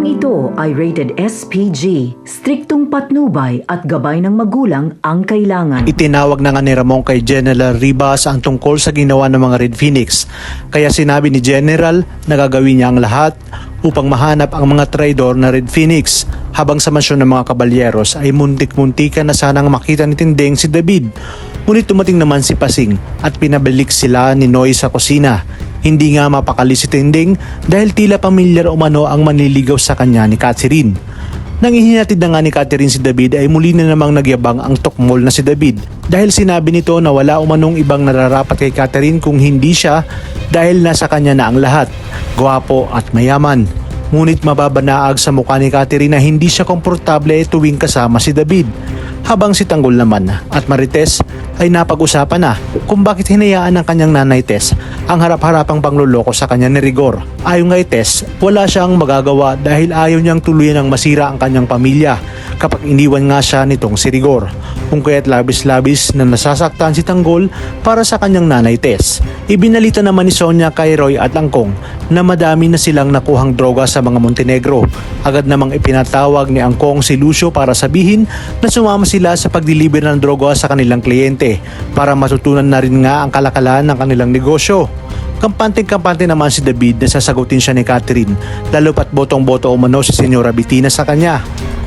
Programang ito ay rated SPG, striktong patnubay at gabay ng magulang ang kailangan. Itinawag na nga ni Ramon kay General Ribas ang tungkol sa ginawa ng mga Red Phoenix. Kaya sinabi ni General na gagawin niya ang lahat upang mahanap ang mga traidor na Red Phoenix. Habang sa mansyon ng mga kabalyeros ay muntik-muntikan na sanang makita ni Tinding si David. Ngunit tumating naman si Pasing at pinabalik sila ni Noy sa kusina. Hindi nga mapakali si Tinding dahil tila pamilyar umano ang manliligaw sa kanya ni Catherine. Nang ihinatid na nga ni Catherine si David ay muli na namang nagyabang ang tukmol na si David dahil sinabi nito na wala umanong ibang nararapat kay Catherine kung hindi siya dahil nasa kanya na ang lahat, gwapo at mayaman. Ngunit mababanaag sa mukha ni Catherine na hindi siya komportable tuwing kasama si David. Habang si Tanggol naman at Marites ay napag-usapan na kung bakit hinayaan ng kanyang nanay Tess ang harap-harapang pangluloko sa kanya ni Rigor. Ayon kay Tess, wala siyang magagawa dahil ayaw niyang tuluyan ng masira ang kanyang pamilya kapag iniwan nga siya nitong si Rigor. Kung kaya't labis-labis na nasasaktan si Tanggol para sa kanyang nanay Tess. Ibinalita naman ni Sonia kay Roy at Langkong na madami na silang nakuhang droga sa mga Montenegro. Agad namang ipinatawag ni Angkong si Lucio para sabihin na sumama sila sa pagdeliver ng droga sa kanilang kliyente para matutunan na rin nga ang kalakalan ng kanilang negosyo. Kampante-kampante naman si David na sasagutin siya ni Catherine lalo pat botong-boto umano si Senyora Bettina sa kanya.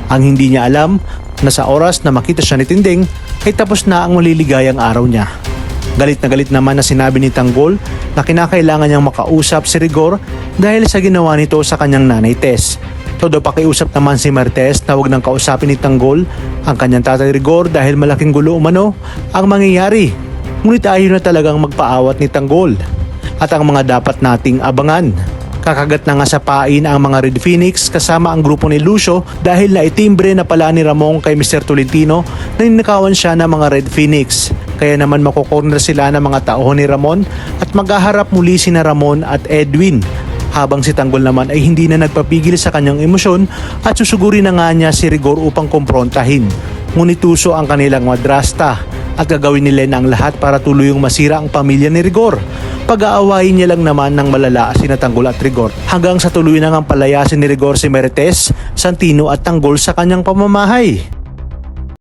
Ang hindi niya alam na sa oras na makita siya ni Tinding ay tapos na ang maliligayang araw niya. Galit na galit naman na sinabi ni Tanggol na kinakailangan niyang makausap si Rigor dahil sa ginawa nito sa kanyang nanay Tess. Todo pakiusap naman si Marites na huwag nang kausapin ni Tanggol ang kanyang tatay Rigor dahil malaking gulo umano ang mangyayari. Ngunit ayaw na talagang magpaawat ni Tanggol at ang mga dapat nating abangan. Kakagat na nga sa pain ang mga Red Phoenix kasama ang grupo ni Lucio dahil naitimbre na pala ni Ramon kay Mr. Tolentino na ninakawan siya ng mga Red Phoenix. Kaya naman makukorner sila ng mga tauhan ni Ramon at maghaharap muli sina Ramon at Edwin. Habang si Tanggol naman ay hindi na nagpapigil sa kanyang emosyon at susuguri na nga niya si Rigor upang kumprontahin. Ngunit tuso ang kanilang madrasta at gagawin nila ang lahat para tuluyang masira ang pamilya ni Rigor. Pag-aawayin niya lang naman ng malala sina Tanggol at Rigor hanggang sa tuluyan na ang palayasin ni Rigor si Marites, Santino at Tanggol sa kanyang pamamahay.